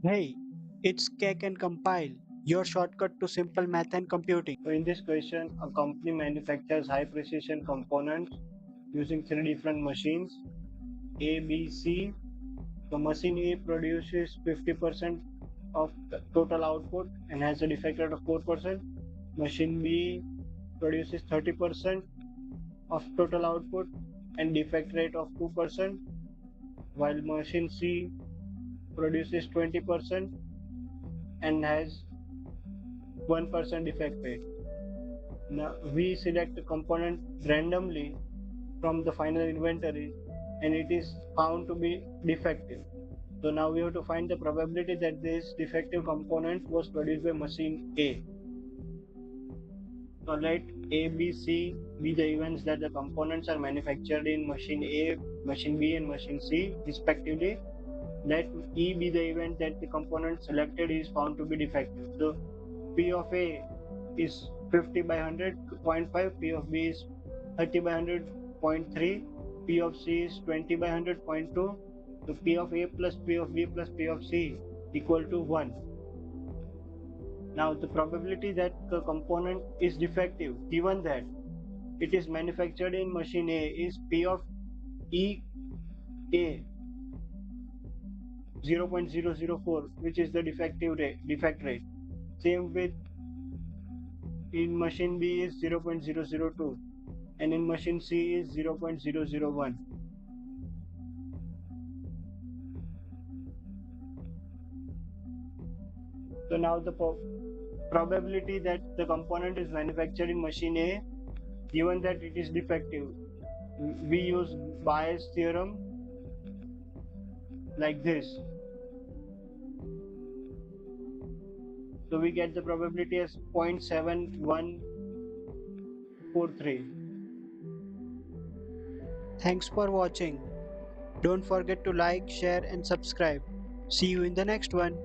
Hey, it's Calc&Compile, your shortcut to simple math and computing. So in this question, a company manufactures high precision components using three different machines A, B, C. The machine A produces 50% of the total output and has a defect rate of 4%. Machine B produces 30% of total output and defect rate of 2%, while machine C produces 20% and has 1% defect rate. Now we select a component randomly from the final inventory and it is found to be defective. So now we have to find the probability that this defective component was produced by machine A. So let A, B, C be the events that the components are manufactured in machine A, machine B and machine C respectively. Let E be the event that the component selected is found to be defective. So P of A is 50 by 100.5, P of B is 30 by 100.3, P of C is 20 by 100.2. So P of A plus P of B plus P of C equal to 1. Now the probability that the component is defective given that it is manufactured in machine A is P of E A 0.004, which is the defect rate. Same with in machine B is 0.002 and in machine C is 0.001. So now the probability that the component is manufactured in machine A given that it is defective, we use Bayes theorem like this. So we get the probability as 0.7143. Thanks for watching. Don't forget to like, share, and subscribe. See you in the next one.